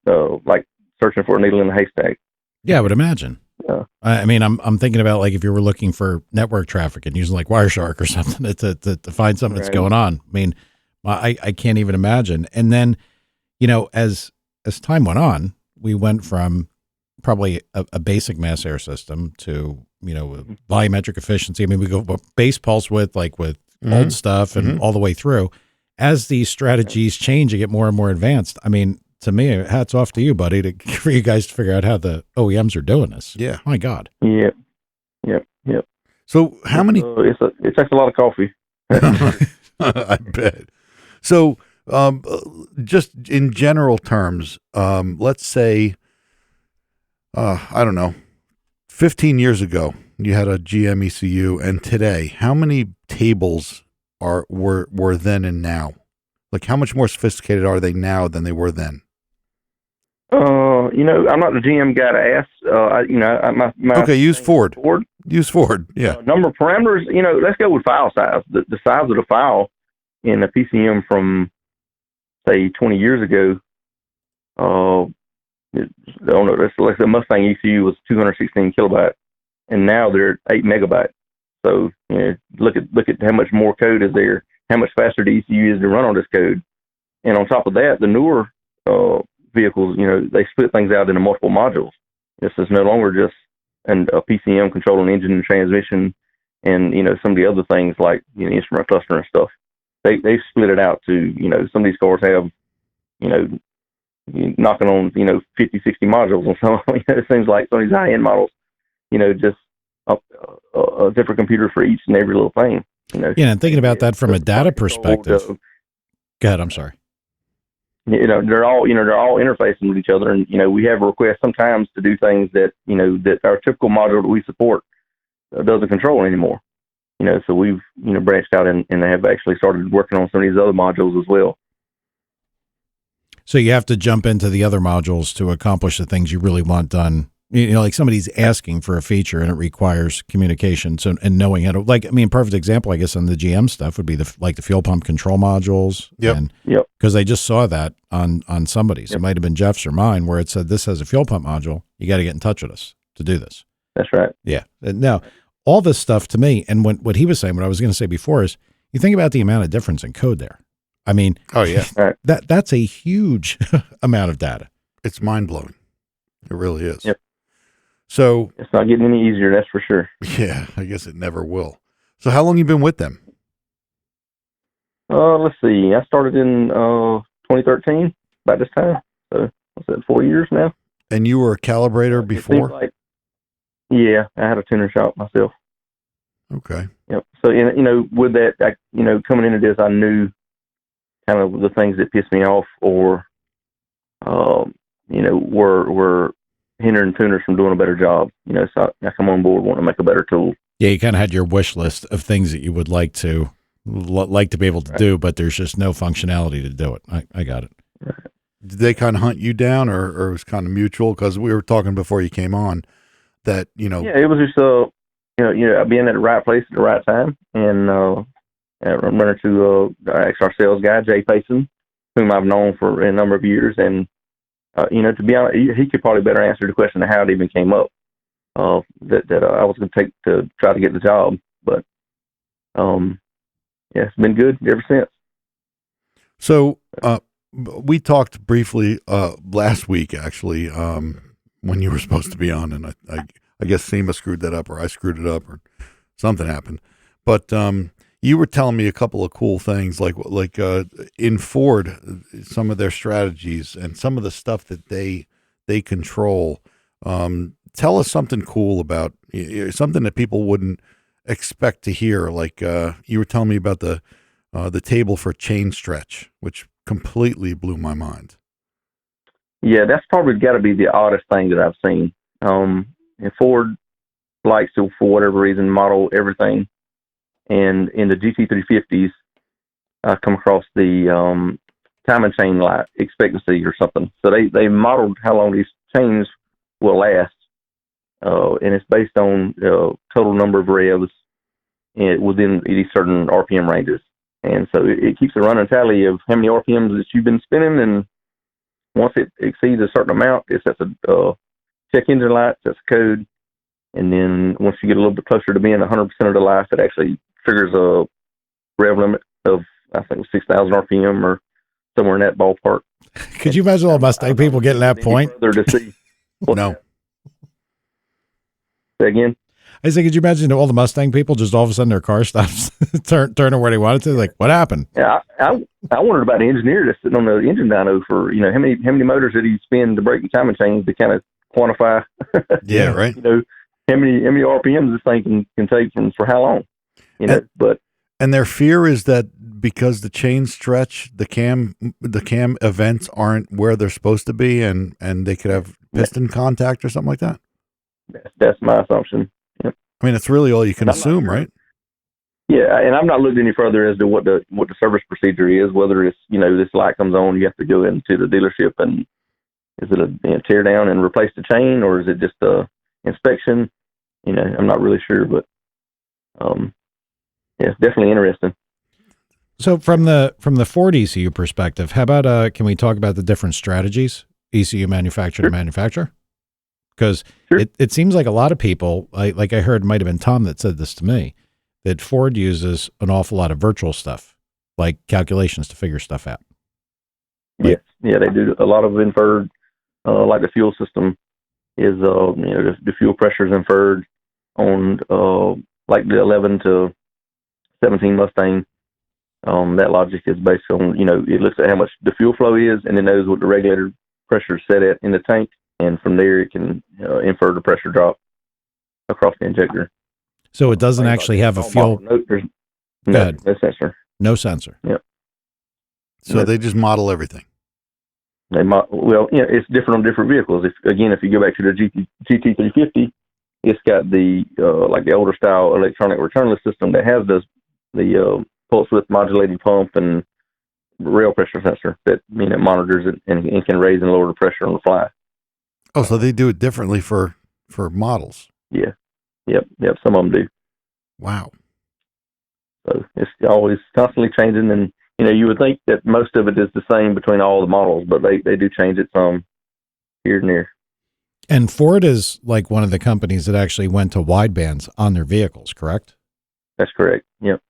like searching for a needle in a haystack. Yeah, I would imagine. Yeah. I mean, I'm thinking about like if you were looking for network traffic and using like Wireshark or something to find something that's going on. I mean, I can't even imagine. And then, you know, as time went on, we went from probably a basic mass air system to, you know, volumetric efficiency. I mean, we go base pulse width, like with old stuff and all the way through. As these strategies change and get more and more advanced, I mean, to me, hats off to you, buddy, for you guys to figure out how the OEMs are doing this. Yeah. My God. Yep. So how many? It takes a lot of coffee. I bet. So, just in general terms, let's say, I don't know, 15 years ago, you had a GM ECU, and today, how many tables were then and now? Like, how much more sophisticated are they now than they were then? You know, I'm not the GM guy to ask. You know, my okay, use Ford. Ford. Use Ford. Yeah. Number of parameters. You know, let's go with file size. The size of the file in a PCM from say 20 years ago. I don't know. That's like the Mustang ECU was 216 kilobyte, and now they're 8 megabyte. So you know, look at how much more code is there. How much faster the ECU is to run on this code, and on top of that, the newer vehicles, you know, they split things out into multiple modules. This is no longer just a PCM controlling engine and transmission, and you know, some of the other things like, you know, instrument cluster and stuff. They split it out to, you know, some of these cars have, you know, knocking on, you know, 50, 60 modules, and so you know, it seems like some of these high end models, you know, just a different computer for each and every little thing. You know, yeah, and thinking about that from a data perspective. Go ahead. I'm sorry. they're all interfacing with each other, and we have requests sometimes to do things that that our typical module that we support doesn't control anymore. So we've branched out and have actually started working on some of these other modules as well. So you have to jump into the other modules to accomplish the things you really want done. Like somebody's asking for a feature and it requires communication. So, and knowing how to, perfect example, I guess, on the GM stuff would be the fuel pump control modules. Yep. Because I just saw that on somebody's. It might have been Jeff's or mine, where it said, this has a fuel pump module. You got to get in touch with us to do this. That's right. Yeah. And now, all this stuff to me, and what he was saying, what I was going to say before is, you think about the amount of difference in code there. I mean, oh yeah, that's a huge amount of data. It's mind blowing. It really is. Yep. So it's not getting any easier, that's for sure. Yeah, I guess it never will. So how long you been with them? Let's see. I started in 2013, about this time. So what's that, 4 years now? And you were a calibrator before? Yeah, I had a tuner shop myself. Okay. Yep. So with that, coming into this, I knew kind of the things that pissed me off, or were hindering tuners from doing a better job. So I come on board wanting to make a better tool. Yeah, you kind of had your wish list of things that you would like to be able to do, but there's just no functionality to do it. I got it. Right. Did they kind of hunt you down, or it was kind of mutual? Because we were talking before you came on that Yeah, it was just being at the right place at the right time, and I'm running to actually our sales guy, Jay Payson, whom I've known for a number of years, and to be honest, he could probably better answer the question of how it even came up that I was going to take to try to get the job. But it's been good ever since. So we talked briefly last week, actually, when you were supposed to be on, and I guess SEMA screwed that up, or I screwed it up, or something happened. But you were telling me a couple of cool things, like in Ford, some of their strategies and some of the stuff that they control. Tell us something cool about something that people wouldn't expect to hear. Like you were telling me about the table for chain stretch, which completely blew my mind. Yeah, that's probably got to be the oddest thing that I've seen. And Ford likes to, for whatever reason, model everything. And in the GT350s, I come across the time and chain life expectancy or something. So they modeled how long these chains will last, and it's based on total number of revs within these certain RPM ranges. And so it keeps a running tally of how many RPMs that you've been spinning, and once it exceeds a certain amount, it sets a check engine light, sets a code, and then once you get a little bit closer to being 100% of the life, it actually triggers a rev limit of, I think, 6,000 RPM or somewhere in that ballpark. Could you imagine all Mustang people getting that point? To see No. Say again? I said, could you imagine all the Mustang people just all of a sudden their car stops turning where they wanted to? Like, what happened? Yeah, I wondered about the engineer that's sitting on the engine dyno for, how many motors did he spin to break the timing chains to kind of quantify Yeah, right. How many RPMs this thing can take for how long? And their fear is that because the chain stretch, the cam events aren't where they're supposed to be, and they could have piston contact or something like that. That's my assumption. Yep. I mean, it's really all you can assume, sure. Right? Yeah, and I've not looked any further as to what the service procedure is. Whether it's this light comes on, you have to go into the dealership, and is it a tear down and replace the chain, or is it just a inspection? I'm not really sure, but yeah, it's definitely interesting. So from the Ford ECU perspective, how about can we talk about the different strategies ECU manufacturer to manufacturer? Because it seems like a lot of people, like I heard, might have been Tom that said this to me, that Ford uses an awful lot of virtual stuff, like calculations to figure stuff out. Yes, yeah, they do a lot of inferred, like the fuel system is, the fuel pressure is inferred on like the 11 to 17 Mustang. That logic is based on, it looks at how much the fuel flow is, and it knows what the regulator pressure is set at in the tank, and from there it can infer the pressure drop across the injector. So it doesn't actually have a fuel. No sensor. No sensor. Yep. So they just model everything. Well, it's different on different vehicles. If you go back to the GT350, it's got the like the older style electronic returnless system that has the pulse width modulating pump and rail pressure sensor that it monitors it and can raise and lower the pressure on the fly. Oh, so they do it differently for models. Yeah. Yep. Some of them do. Wow. So it's always constantly changing, and you would think that most of it is the same between all the models, but they do change it some here and there. And Ford is like one of the companies that actually went to widebands on their vehicles, correct? That's correct. Yep.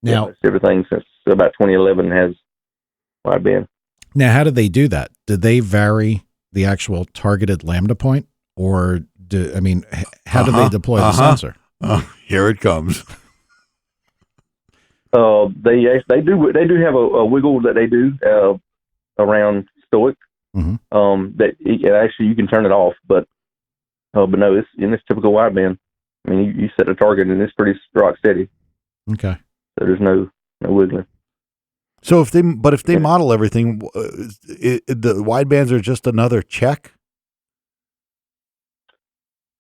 Now, everything since about 2011 has wideband. Now, how did they do that? Did they vary the actual targeted lambda point, or how do they deploy the sensor? Here it comes. They do have a wiggle that they do around Stoic. Mm-hmm. That actually you can turn it off, but no, it's in this typical wideband. You set a target and it's pretty rock steady. Okay. So there's no wiggling. So if they model everything, the widebands are just another check.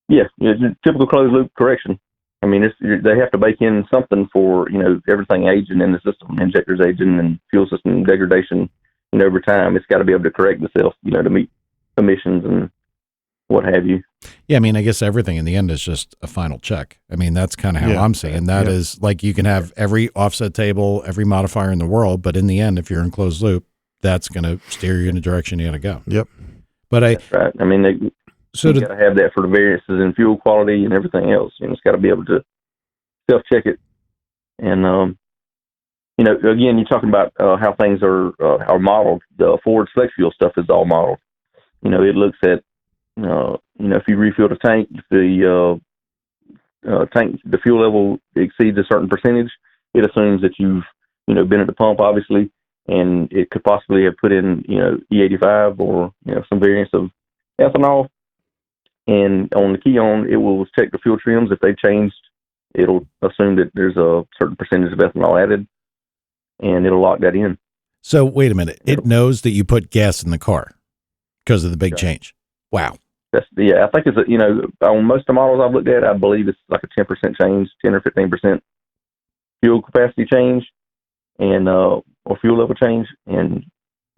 Yeah, it's a typical closed loop correction. They have to bake in something for everything aging in the system, injectors aging and fuel system degradation. Over time, it's got to be able to correct itself, to meet emissions and what have you. Yeah, I guess everything in the end is just a final check. That's kind of how I'm seeing that. Is like you can have every offset table, every modifier in the world, but in the end, if you're in closed loop, that's going to steer you in the direction you got to go. Yep. But that's right. You got to have that for the variances in fuel quality and everything else. It's got to be able to self-check it. And, again, you're talking about how things are modeled. The Ford flex fuel stuff is all modeled. It looks at, if you refill the tank, if the fuel level exceeds a certain percentage, it assumes that you've, been at the pump, obviously, and it could possibly have put in, E85 or, some variants of ethanol. And on the Keon, it will check the fuel trims. If they've changed, it'll assume that there's a certain percentage of ethanol added, and it'll lock that in. So wait a minute. It knows that you put gas in the car because of the big change. Wow. I think it's on most of the models I've looked at, I believe it's like a 10% change, 10 or 15% fuel capacity change, and or fuel level change, and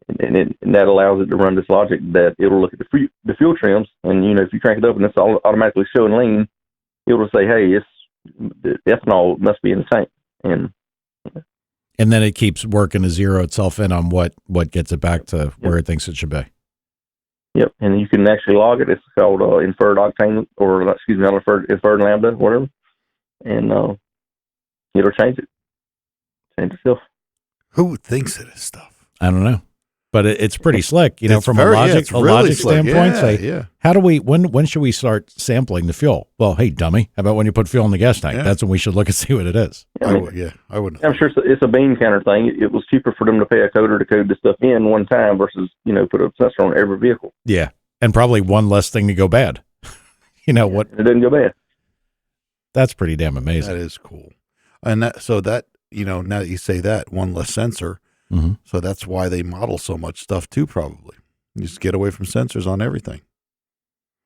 that allows it to run this logic that it'll look at the fuel trims, and if you crank it up and it's automatically showing lean, it will say, hey, the ethanol must be in the tank, and then it keeps working to zero itself in on what gets it back to where it thinks it should be. Yep, and you can actually log it. It's called inferred octane, or not inferred lambda, whatever, and it'll change itself. Who thinks of this stuff? I don't know. But it's pretty slick, from a logic standpoint. Yeah. How do we? When should we start sampling the fuel? Well, hey, dummy, how about when you put fuel in the gas tank? Yeah. That's when we should look and see what it is. I wouldn't. I'm sure it's a bean counter thing. It was cheaper for them to pay a coder to code this stuff in one time versus put a sensor on every vehicle. Yeah, and probably one less thing to go bad. What? It didn't go bad. That's pretty damn amazing. That is cool, and now that you say that, one less sensor. Mm-hmm. So that's why they model so much stuff too, probably. You just get away from sensors on everything.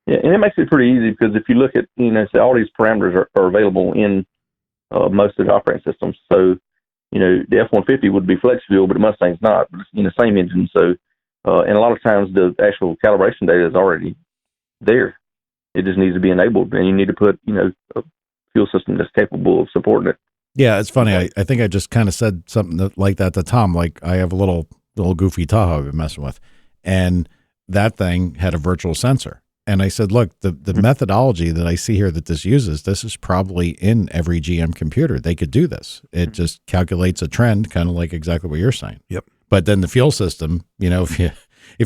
Yeah, and it makes it pretty easy because if you look at, so all these parameters are available in most of the operating systems. So, the F-150 would be flex fuel, but the Mustang's not. But it's the same engine. So, and a lot of times the actual calibration data is already there. It just needs to be enabled, and you need to put, a fuel system that's capable of supporting it. Yeah, it's funny. I think I just kind of said something like that to Tom. Like, I have a little goofy Tahoe I've been messing with, and that thing had a virtual sensor. And I said, look, the methodology that I see here that this uses, this is probably in every GM computer. They could do this. It just calculates a trend, kind of like exactly what you're saying. Yep. But then the fuel system, if you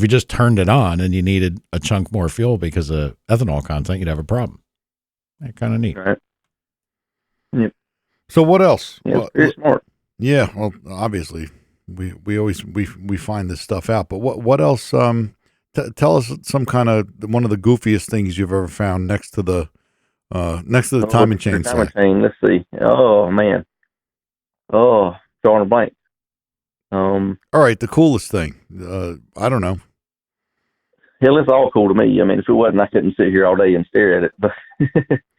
just turned it on and you needed a chunk more fuel because of ethanol content, you'd have a problem. Kind of neat. Right. Yep. So what else? Yeah, very smart. Yeah, well, obviously we always find this stuff out. But what else? Tell us some kind of one of the goofiest things you've ever found next to the timing chain. Timing chain. Let's see. Oh man. Oh, drawing a blank. All right, the coolest thing. I don't know. hell, it's all cool to me. I mean, if it wasn't, I couldn't sit here all day and stare at it. But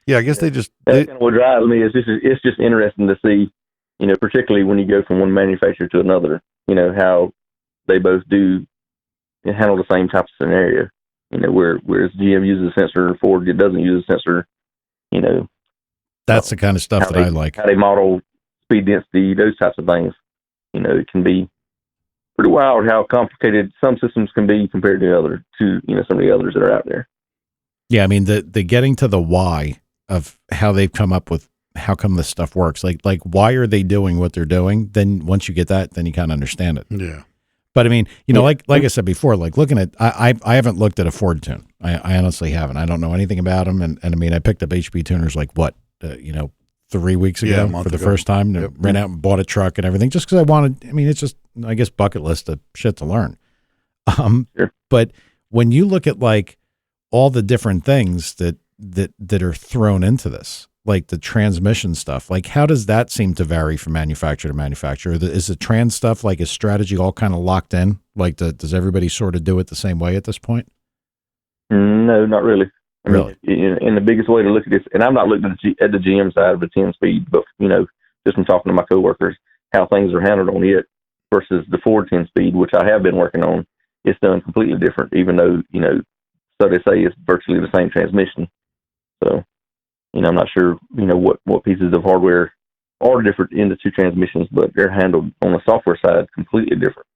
Yeah, I guess that's kind of what drives me. It's just interesting to see, you know, particularly when you go from one manufacturer to another, you know, how they both do handle the same type of scenario. You know, whereas GM uses a sensor, Ford doesn't use a sensor. You know, That's the kind of stuff that I like. How they model speed density, those types of things. You know, it can be pretty wild how complicated some systems can be compared to some of the others that are out there. Yeah, I mean the getting to the why of how they've come up with how come this stuff works. Like why are they doing what they're doing? Then once you get that, then you kind of understand it. Yeah. But I mean, you know, like I said before, like looking at, I haven't looked at a Ford tune. I honestly haven't. I don't know anything about them. And I mean, I picked up HP tuners like 3 weeks ago for the first time. Yep. Ran out and bought a truck and everything just because I wanted. I mean, it's just, I guess, bucket list of shit to learn. Sure. But when you look at like all the different things that are thrown into this, like the transmission stuff, like how does that seem to vary from manufacturer to manufacturer? Is the trans stuff like a strategy all kind of locked in? Like does everybody sort of do it the same way at this point? No, not really. I mean, and the biggest way to look at this, and I'm not looking at the GM side of the 10-speed, but, you know, just from talking to my coworkers, how things are handled on it versus the Ford 10-speed, which I have been working on, it's done completely different, even though, you know, so they say it's virtually the same transmission. So, you know, I'm not sure, you know, what pieces of hardware are different in the two transmissions, but they're handled on the software side completely different.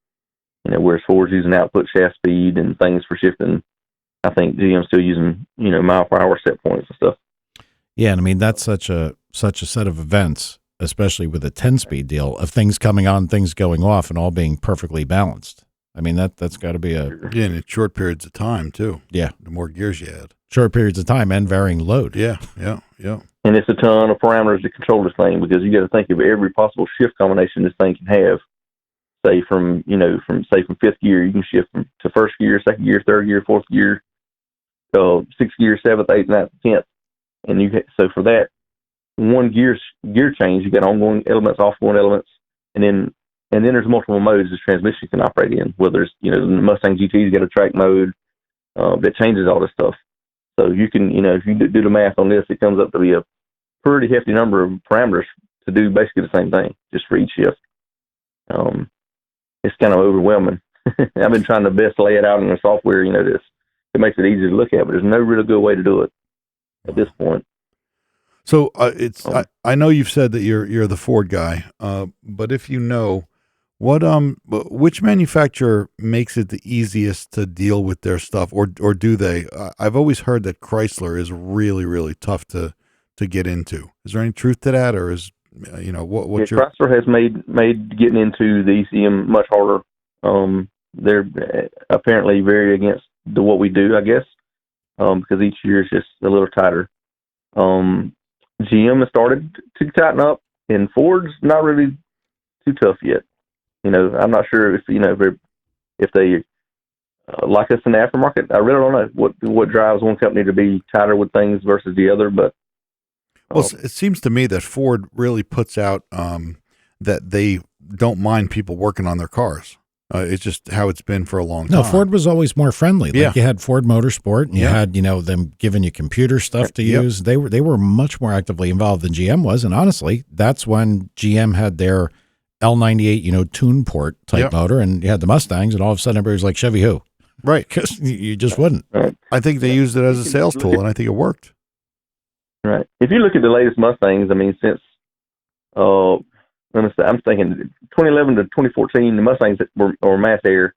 You know, whereas Ford's using output shaft speed and things for shifting, I think GM's still using, you know, mile per hour set points and stuff. Yeah, and I mean that's such a set of events, especially with a 10-speed deal, of things coming on, things going off, and all being perfectly balanced. I mean that's got to be and in short periods of time too. Yeah, the more gears you add, short periods of time and varying load. Yeah. And it's a ton of parameters to control this thing because you got to think of every possible shift combination this thing can have. Say from fifth gear, you can shift to first gear, second gear, third gear, fourth gear, sixth gear, seventh, eighth, ninth, 10th, and so for that one gear change, you got ongoing elements, offgoing elements, and then there's multiple modes this transmission can operate in. Whether it's, you know, the Mustang GT's got a track mode that changes all this stuff. So you can, you know, if you do the math on this, it comes up to be a pretty hefty number of parameters to do basically the same thing, just for each shift. It's kind of overwhelming. I've been trying to best lay it out in the software, you know, it makes it easy to look at, but there's no really good way to do it at this point. So I know you've said that you're the Ford guy, but if you know, which manufacturer makes it the easiest to deal with their stuff, or do they? I've always heard that Chrysler is really, really tough to get into. Is there any truth to that, or is, you know, what's your... Chrysler has made getting into the ECM much harder. They're apparently very against what we do, I guess, because each year is just a little tighter. GM has started to tighten up, and Ford's not really too tough yet. You know, I'm not sure if they like us in the aftermarket. I really don't know what drives one company to be tighter with things versus the other. But well, it seems to me that Ford really puts out that they don't mind people working on their cars. It's just how it's been for a long time. No, Ford was always more friendly. Like you had Ford Motorsport, and you had, you know, them giving you computer stuff to use. They were much more actively involved than GM was, and honestly, that's when GM had their L98, you know, tune port type motor, and you had the Mustangs, and all of a sudden everybody was like, Chevy who? Right. Because you just wouldn't. Right. I think they used it as a sales tool, and I think it worked. Right. If you look at the latest Mustangs, I mean, since I'm thinking 2011 to 2014, the Mustangs were mass air.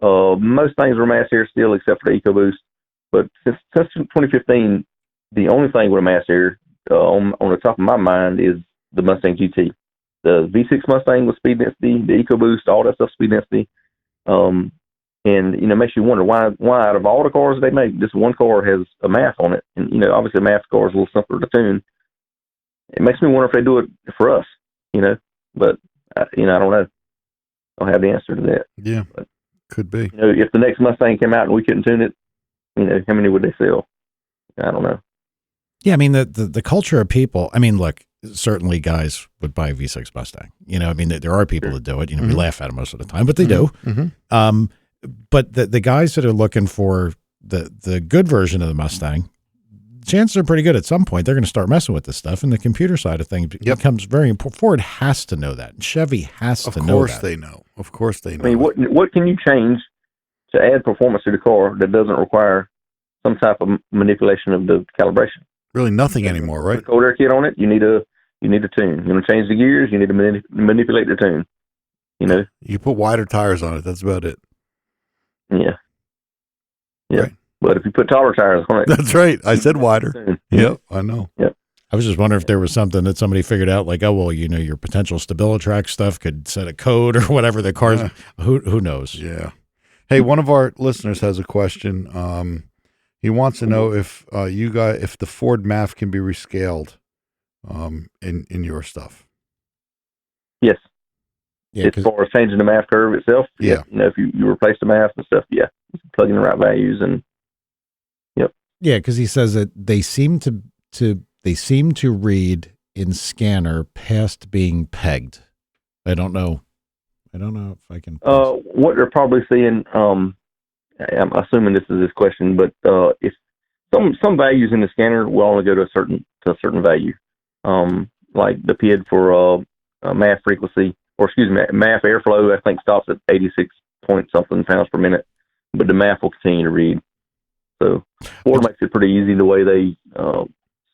Most things were mass air still, except for the EcoBoost. But since 2015, the only thing with a mass air on the top of my mind is the Mustang GT. The V6 Mustang with speed density, the EcoBoost, all that stuff, speed density. And, you know, it makes you wonder why out of all the cars they make, this one car has a math on it. And, you know, obviously a math car is a little simpler to tune. It makes me wonder if they do it for us, you know. But, you know, I don't know. I don't have the answer to that. Yeah, but, could be. You know, if the next Mustang came out and we couldn't tune it, you know, how many would they sell? I don't know. Yeah, I mean, the culture of people, I mean, look, certainly guys would buy a V6 Mustang. You know, I mean, there are people that do it. You know, we laugh at them most of the time, but they do. Mm-hmm. But the guys that are looking for the good version of the Mustang, chances are pretty good at some point they're going to start messing with this stuff, and the computer side of things becomes very important. Ford has to know that, and Chevy has to know that. Of course they know. Of course they know. I mean, what can you change to add performance to the car that doesn't require some type of manipulation of the calibration? Really nothing anymore, right? Put a cold air kit on it. You need a tune. You want to change the gears. You need to manipulate the tune. You know, you put wider tires on it. That's about it. Yeah. Right. But if you put taller tires on it, that's right. I said wider. Yep, I know. Yep. I was just wondering if there was something that somebody figured out, like, oh, well, your potential StabiliTrak stuff could set a code or whatever the car's. Who knows? Yeah. Hey, one of our listeners has a question. He wants to know if if the Ford MAF can be rescaled in your stuff. Yes. Yeah, as far as changing the MAF curve itself, yeah. If you replace the MAF and stuff, plug in the right values and yeah, because he says that they seem to read in scanner past being pegged. I don't know if I can. What they're probably seeing. I'm assuming this is this question, but if some values in the scanner will only go to a certain value, like the PID for MAF frequency, or excuse me, MAF airflow, I think stops at 86 point something pounds per minute, but the MAF will continue to read. So Ford makes it pretty easy the way they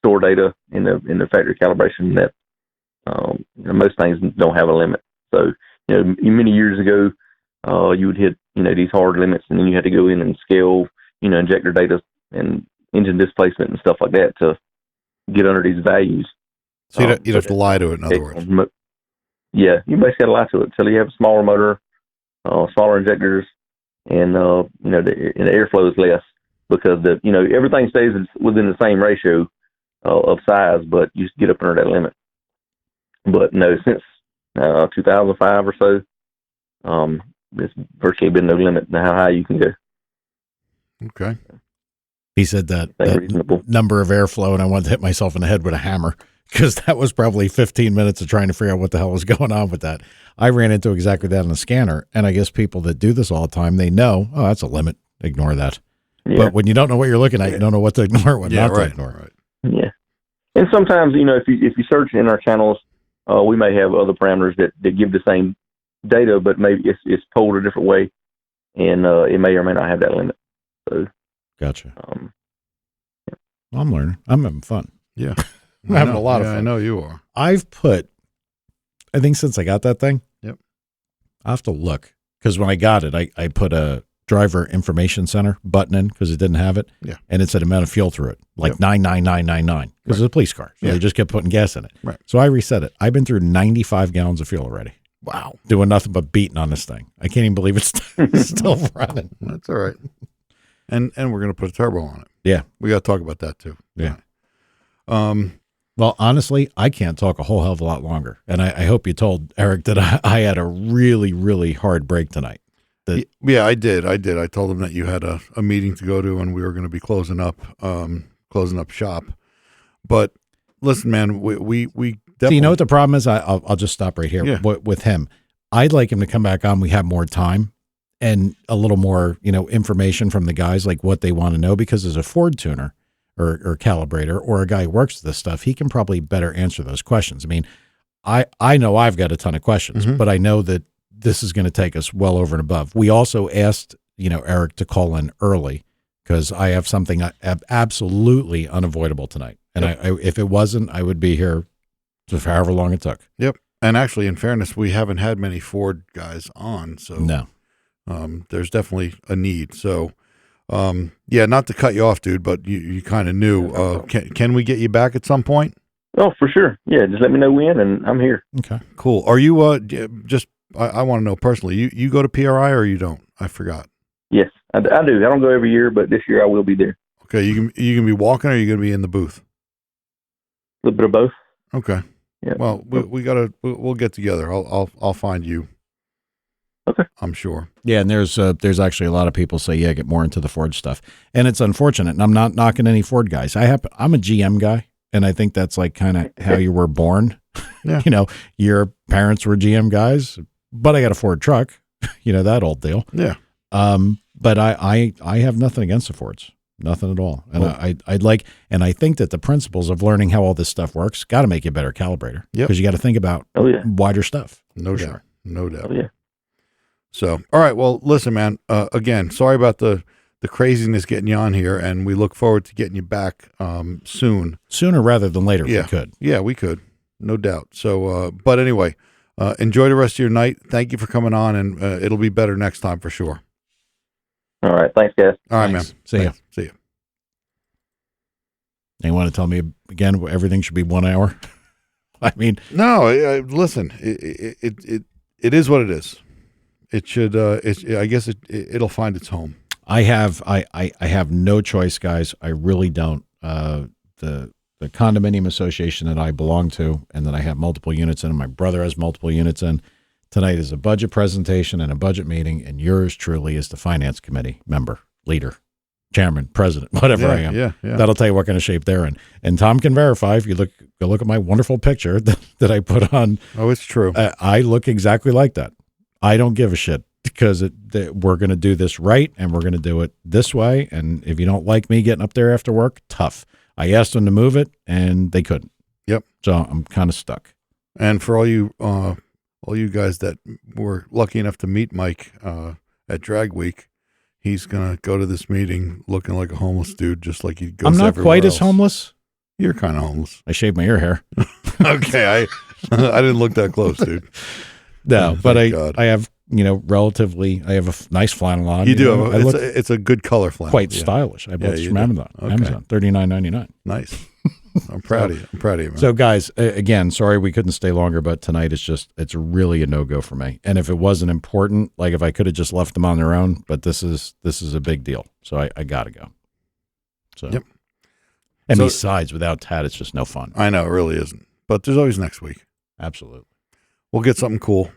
store data in the factory calibration that most things don't have a limit. So many years ago, you would hit these hard limits, and then you had to go in and scale injector data and engine displacement and stuff like that to get under these values. So you'd have to lie to it, in other words. Yeah, you basically got to lie to it until you have a smaller motor, smaller injectors, and the airflow is less because everything stays within the same ratio of size, but you get up under that limit. But no, since 2005 or so, there's virtually been no limit to how high you can go. Okay. He said that number of airflow, and I wanted to hit myself in the head with a hammer, because that was probably 15 minutes of trying to figure out what the hell was going on with that. I ran into exactly that on the scanner, and I guess people that do this all the time, they know, oh, that's a limit. Ignore that. Yeah. But when you don't know what you're looking at, you don't know what to ignore, what not to ignore. Right. Yeah. And sometimes, if you search in our channels, we may have other parameters that give the same data, but maybe it's told a different way, and it may or may not have that limit. So, gotcha. I'm learning. I'm having fun. Yeah. I'm having a lot of fun. I know you are. I think since I got that thing, yep. I have to look, because when I got it, I put a driver information center button in because it didn't have it. Yeah. And it said amount of fuel through it, like 99999, because it's a police car. So they just kept putting gas in it. Right. So I reset it. I've been through 95 gallons of fuel already. Wow. Doing nothing but beating on this thing. I can't even believe it's still running. That's all right. And we're going to put a turbo on it. Yeah. We got to talk about that too. Yeah. Well, honestly, I can't talk a whole hell of a lot longer. And I hope you told Eric that I had a really, really hard break tonight. Yeah, I did. I told him that you had a meeting to go to, and we were going to be closing up shop. But listen, man, we definitely. So you know what the problem is? I'll just stop right here. Yeah. With him. I'd like him to come back on. We have more time and a little more, information from the guys, like what they want to know, because as a Ford tuner or calibrator or a guy who works with this stuff, he can probably better answer those questions. I mean, I know I've got a ton of questions, but I know that this is going to take us well over and above. We also asked, Eric to call in early because I have something absolutely unavoidable tonight. And if it wasn't, I would be here for however long it took. Yep. And actually, in fairness, we haven't had many Ford guys on. So no, there's definitely a need. So, not to cut you off, dude, but you kind of knew. Can we get you back at some point? Oh, for sure. Yeah. Just let me know when, and I'm here. Okay, cool. Are you, I want to know personally, you go to PRI or you don't? I forgot. Yes, I do. I don't go every year, but this year I will be there. Okay. You can be walking, or are you going to be in the booth? A little bit of both. Okay. Yeah. Well, we'll get together. I'll find you. Okay. I'm sure. Yeah. And there's actually a lot of people say, get more into the Ford stuff. And it's unfortunate. And I'm not knocking any Ford guys. I'm a GM guy. And I think that's like kind of how you were born. Yeah. Your parents were GM guys, but I got a Ford truck, that old deal. Yeah. But I have nothing against the Fords. Nothing at all. And I'd like, and I think that the principles of learning how all this stuff works got to make you a better calibrator. Yep. Because you got to think about wider stuff. No doubt. No doubt. Oh, yeah. So, all right. Well, listen, man, again, sorry about the craziness getting you on here, and we look forward to getting you back soon. Sooner rather than later, Yeah. if we could. Yeah, we could. No doubt. So, but anyway, enjoy the rest of your night. Thank you for coming on, and it'll be better next time for sure. All right. Thanks, guys. All right, Thanks. man. See ya. Thanks. See ya. They want to tell me again, everything should be 1 hour. I mean, no, listen, it is what it is. It should, I guess it'll find its home. I have no choice, guys. I really don't. The condominium association that I belong to and that I have multiple units in, and my brother has multiple units in, tonight is a budget presentation and a budget meeting, and yours truly is the finance committee member, leader, chairman, president, whatever I am. Yeah. That'll tell you what kind of shape they're in. And Tom can verify if you go look at my wonderful picture that I put on. Oh, it's true. I look exactly like that. I don't give a shit because we're going to do this right and we're going to do it this way. And if you don't like me getting up there after work, tough. I asked them to move it and they couldn't. Yep. So I'm kind of stuck. And for all you guys that were lucky enough to meet Mike at Drag Week, he's going to go to this meeting looking like a homeless dude, just like he goes I'm not everywhere quite else. as homeless. You're kind of homeless. I shaved my ear hair. Okay, I didn't look that close, dude. No, but God. I have, relatively, I have a nice flannel on. You do. I look It's a good color flannel. quite stylish. I bought this you from do. Amazon. Okay. Amazon, $39.99. Nice. I'm proud of you. I'm proud of you, man. So, guys, again, sorry we couldn't stay longer, but tonight it's really a no-go for me. And if it wasn't important, like if I could have just left them on their own, but this is a big deal. So I got to go. So, Yep. And So- besides, without Tad, it's just no fun. I know, it really isn't. But there's always next week. Absolutely. We'll get something cool.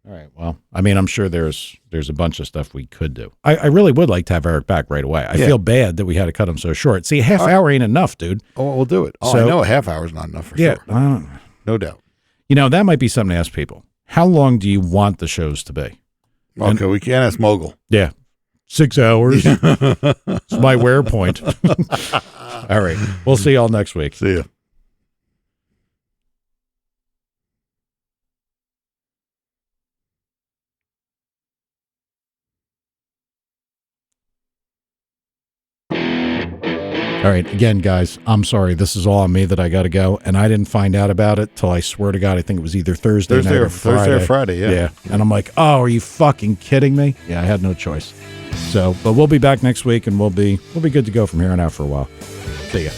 All right. Well, I mean, I'm sure there's a bunch of stuff we could do. I really would like to have Eric back right away. I feel bad that we had to cut him so short. See, a half hour ain't enough, dude. Oh, we'll do it. Oh, So- I know a half hour is not enough for Yeah. sure. No doubt. That might be something to ask people. How long do you want the shows to be? Okay, we can't ask Mogul. Yeah. 6 hours. It's my wear point. All right. We'll see y'all next week. See ya. All right. Again, guys, I'm sorry. This is all on me that I got to go. And I didn't find out about it till I swear to God, I think it was either Thursday night or Friday. Thursday or Friday, yeah. And I'm like, oh, are you fucking kidding me? Yeah, I had no choice. So, but we'll be back next week and we'll be good to go from here on out for a while. See ya.